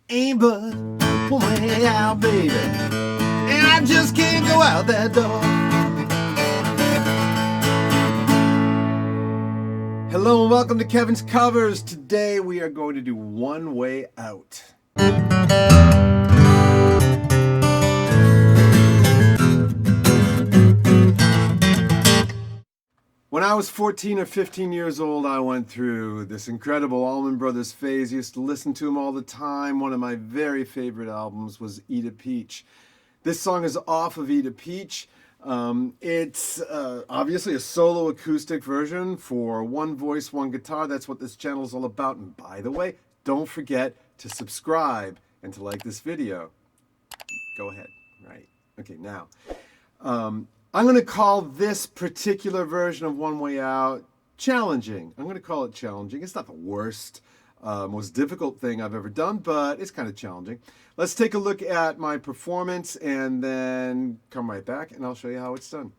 ain't but one way out, baby, and I just can't go out that door. Hello and welcome to Kevin's Covers. Today we are going to do One Way Out. When I was 14 or 15 years old, I went through this incredible Allman Brothers phase. I used to listen to them all the time. One of my very favorite albums was Eat a Peach. This song is off of Eat a Peach. It's obviously a solo acoustic version for one voice, one guitar. That's what this channel is all about. And by the way, don't forget to subscribe and to like this video. Go ahead. Right. Okay, now. I'm going to call this particular version of One Way Out challenging. I'm going to call it challenging. It's not the worst, most difficult thing I've ever done, but it's kind of challenging. Let's take a look at my performance and then come right back and I'll show you how it's done.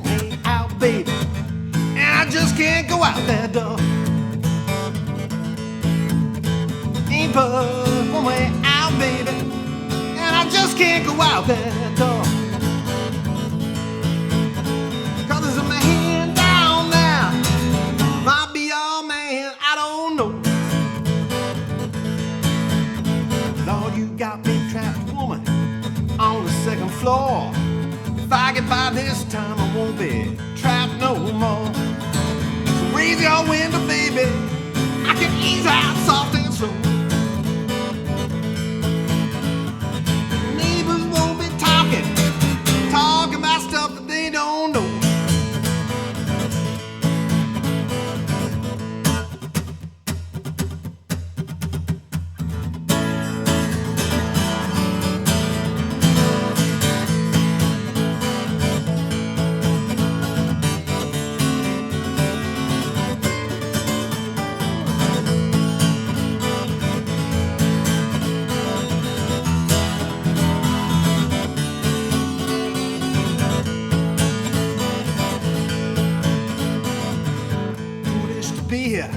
Way out, baby, and I just can't go out that door. Ain't but one way out, baby, and I just can't go out that door. 'Cause there's a man down there, might be your man, I don't know. Lord, you got me trapped, woman, on the second floor. If I get by this time, I won't be trapped no more. So raise your window, baby, I can ease out soft and slow. Neighbors won't be talking about stuff that they don't know. Be here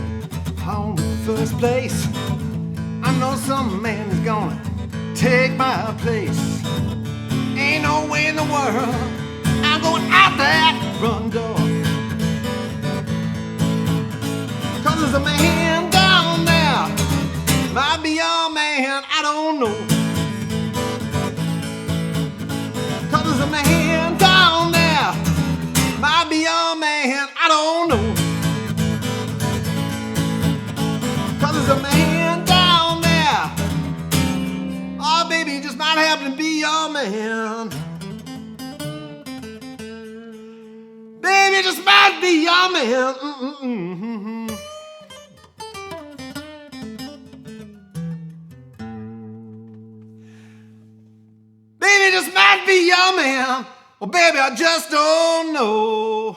on the first place. I know some man is gonna take my place. Ain't no way in the world I'm going out that front door. 'Cause there's a man down there, might be your man, I don't know. 'Cause there's a man down there, might be your man, I don't know. There's a man down there, oh baby, he just might happen to be your man. Baby, just might be your man. Baby, just might be your man. Well, baby, I just don't know.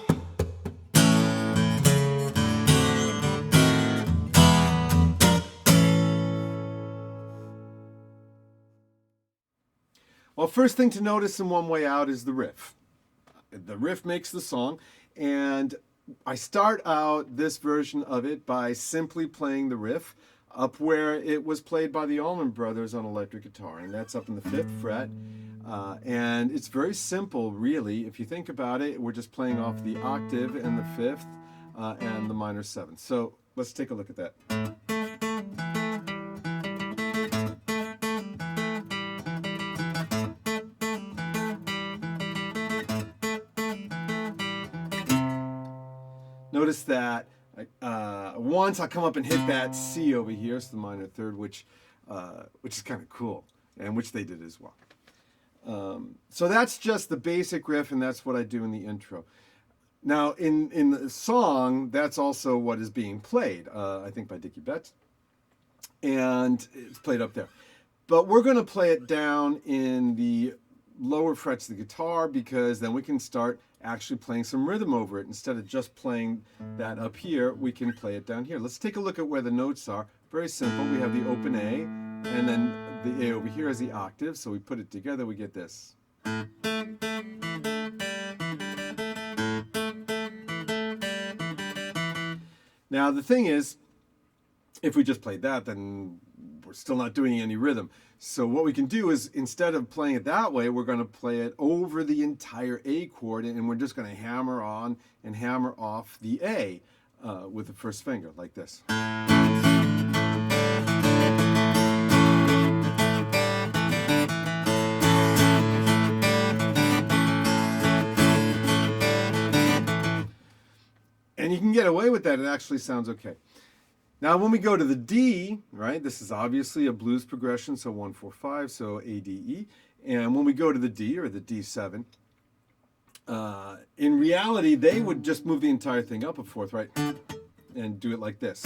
Well, first thing to notice in One Way Out is the riff. The riff makes the song, and I start out this version of it by simply playing the riff up where it was played by the Allman Brothers on electric guitar, and that's up in the 5th fret. And it's very simple, really. If you think about it, we're just playing off the octave and the 5th and the minor 7th. So let's take a look at that. Notice that once I come up and hit that C over here, so the minor 3rd, which is kind of cool, and which they did as well. So that's just the basic riff, and that's what I do in the intro. Now, in the song, that's also what is being played, I think by Dickie Betts, and it's played up there. But we're going to play it down in the lower frets of the guitar, because then we can start actually playing some rhythm over it. Instead of just playing that up here, we can play it down here. Let's take a look at where the notes are. Very simple. We have the open A, and then the A over here is the octave, so we put it together, we get this. Now the thing is, if we just played that, then we're still not doing any rhythm. So what we can do is, instead of playing it that way, we're going to play it over the entire A chord, and we're just going to hammer on and hammer off the A with the first finger, like this. And you can get away with that. It actually sounds okay. Now, when we go to the D, right, this is obviously a blues progression, so 1, 4, 5, so A, D, E. And when we go to the D, or the D7, in reality, they would just move the entire thing up a fourth, right, and do it like this.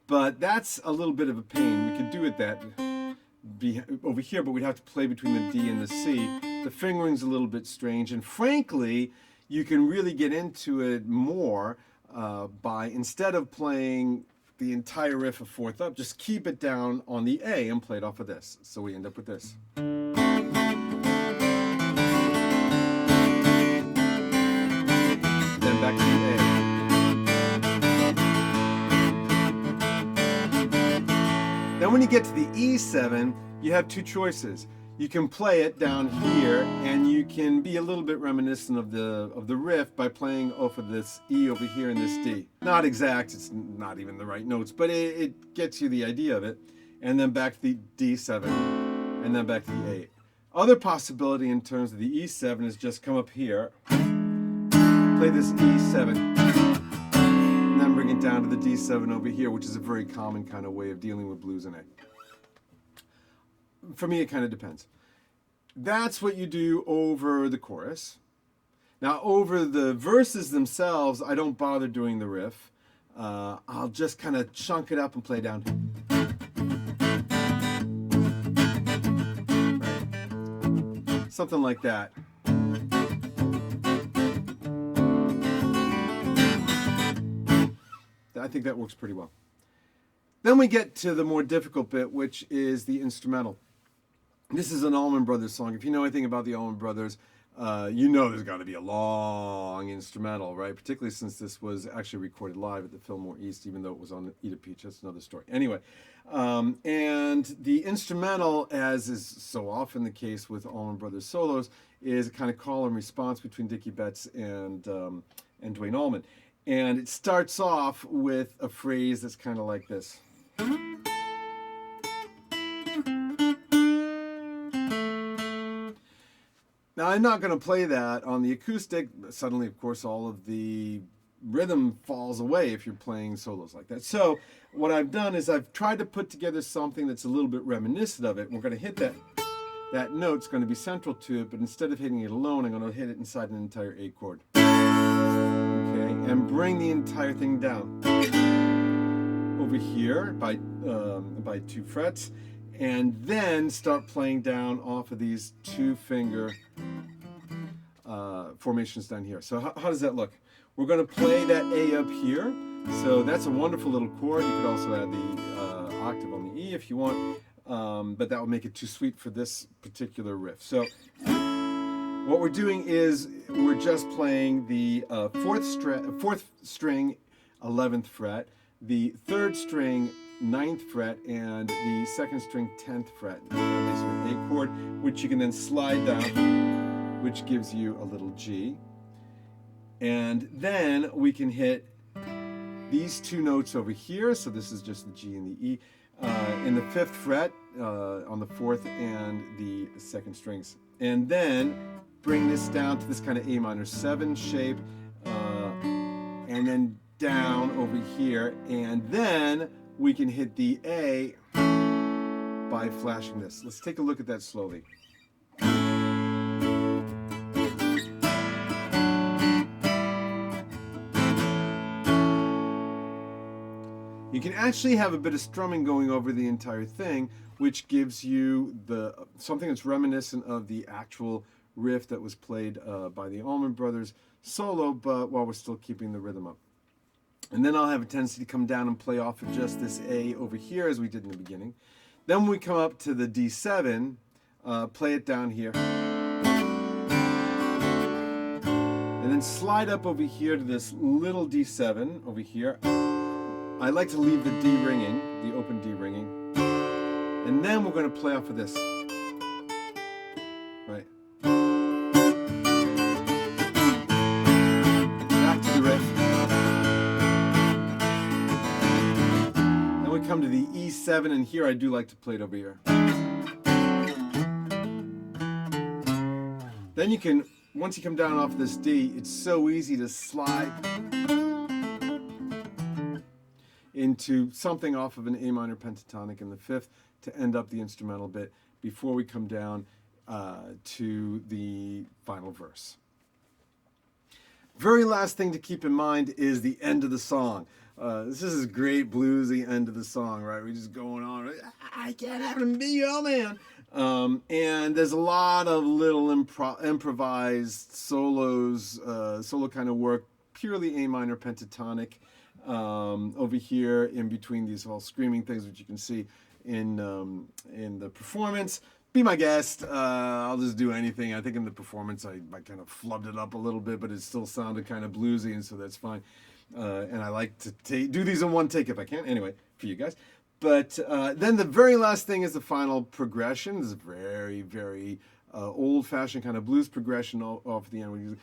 But that's a little bit of a pain. We could do it over here, but we'd have to play between the D and the C. The fingering's a little bit strange, and frankly, you can really get into it more by, instead of playing the entire riff a fourth up, just keep it down on the A and play it off of this. So we end up with this. Then back to the A. Then when you get to the E7, you have two choices. You can play it down here, and you can be a little bit reminiscent of the riff by playing off of this E over here and this D. Not exact, it's not even the right notes, but it gets you the idea of it. And then back to the D7, and then back to the A. Other possibility in terms of the E7 is just come up here, play this E7, and then bring it down to the D7 over here, which is a very common kind of way of dealing with blues in A. For me, it kind of depends. That's what you do over the chorus. Now, over the verses themselves, I don't bother doing the riff. I'll just kind of chunk it up and play down. Right. Something like that. I think that works pretty well. Then we get to the more difficult bit, which is the instrumental. This is an Allman Brothers song. If you know anything about the Allman Brothers, you know there's got to be a long instrumental, right? Particularly since this was actually recorded live at the Fillmore East, even though it was on Eat a Peach. That's another story. Anyway, and the instrumental, as is so often the case with Allman Brothers solos, is a kind of call and response between Dickie Betts and Duane Allman. And it starts off with a phrase that's kind of like this. Now, I'm not going to play that on the acoustic. Suddenly, of course, all of the rhythm falls away if you're playing solos like that. So what I've done is I've tried to put together something that's a little bit reminiscent of it. We're going to hit that. That note's going to be central to it, but instead of hitting it alone, I'm going to hit it inside an entire A chord. Okay, and bring the entire thing down. Over here by 2 frets. And then start playing down off of these 2-finger formations down here. So how does that look? We're going to play that A up here. So that's a wonderful little chord. You could also add the octave on the E if you want, but that would make it too sweet for this particular riff. So what we're doing is we're just playing the 4th string 11th fret, the 3rd string 9th fret, and the 2nd string 10th fret. That makes an A chord, which you can then slide down, which gives you a little G. And then we can hit these 2 notes over here. So this is just the G and the E. In the 5th fret, on the 4th and the 2nd strings. And then bring this down to this kind of A minor 7 shape, and then down over here. And then we can hit the A by flashing this. Let's take a look at that slowly. You can actually have a bit of strumming going over the entire thing, which gives you something that's reminiscent of the actual riff that was played by the Allman Brothers solo, but while we're still keeping the rhythm up. And then I'll have a tendency to come down and play off of just this A over here as we did in the beginning. Then when we come up to the D7, play it down here. And then slide up over here to this little D7 over here. I like to leave the D ringing, the open D ringing. And then we're going to play off of this. Right. Back to the riff. Then we come to the E7, and here I do like to play it over here. Then you can, once you come down off this D, it's so easy to slide into something off of an A minor pentatonic in the fifth to end up the instrumental bit before we come down to the final verse. Very last thing to keep in mind is the end of the song. This is a great bluesy end of the song, right? We're just going on, right? I can't have him be your man. And there's a lot of little improvised solos, solo kind of work, purely A minor pentatonic. Over here in between these whole screaming things, which you can see in the performance. Be my guest. I'll just do anything. I think in the performance I kind of flubbed it up a little bit, but it still sounded kind of bluesy, and so that's fine. And I like to do these in one take if I can. Anyway, for you guys. But then the very last thing is the final progression. This is very, very old-fashioned kind of blues progression off the end.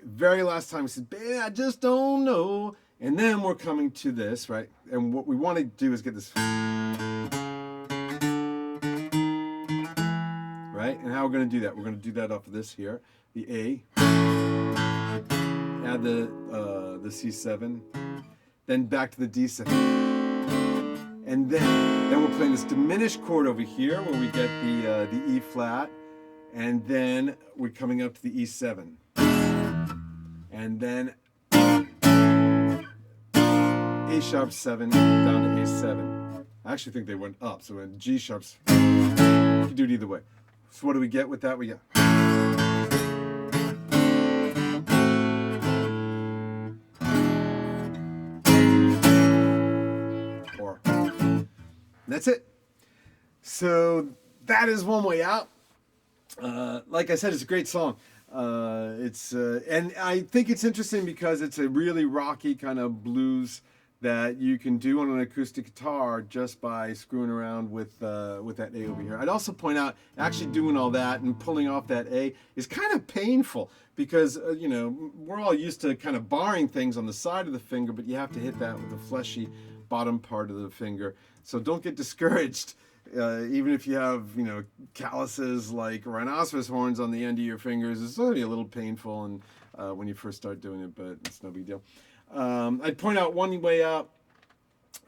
Very last time we said, baby, I just don't know. And then we're coming to this, right? And what we want to do is get this, right? And how we're going to do that? We're going to do that off of this here, the A, add the C7, then back to the D7, and then we're playing this diminished chord over here where we get the E flat, and then we're coming up to the E7, and then A sharp 7 down to A7. I actually think they went up, so in G sharps, you can do it either way. So what do we get with that? We get or that's it. So that is One Way Out. Like I said, it's a great song. And I think it's interesting because it's a really rocky kind of blues that you can do on an acoustic guitar just by screwing around with that A over here. I'd also point out, actually doing all that and pulling off that A is kind of painful because, you know, we're all used to kind of barring things on the side of the finger, but you have to hit that with the fleshy bottom part of the finger. So don't get discouraged. Even if you have, you know, calluses like rhinoceros horns on the end of your fingers, it's going to be a little painful and when you first start doing it, but it's no big deal. I'd point out One Way Out,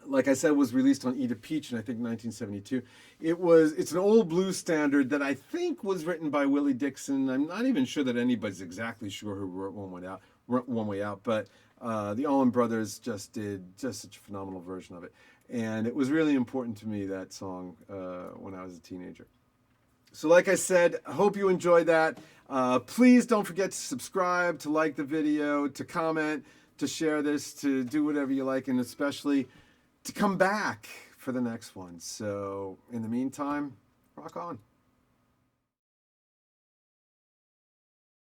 like I said, was released on Eat a Peach in I think 1972. It's an old blues standard that I think was written by Willie Dixon. I'm not even sure that anybody's exactly sure who wrote One Way Out, but the Allman Brothers just did such a phenomenal version of it. And it was really important to me, that song, when I was a teenager. So like I said, I hope you enjoyed that. Please don't forget to subscribe, to like the video, to comment, to share this, to do whatever you like, and especially to come back for the next one. So in the meantime, rock on.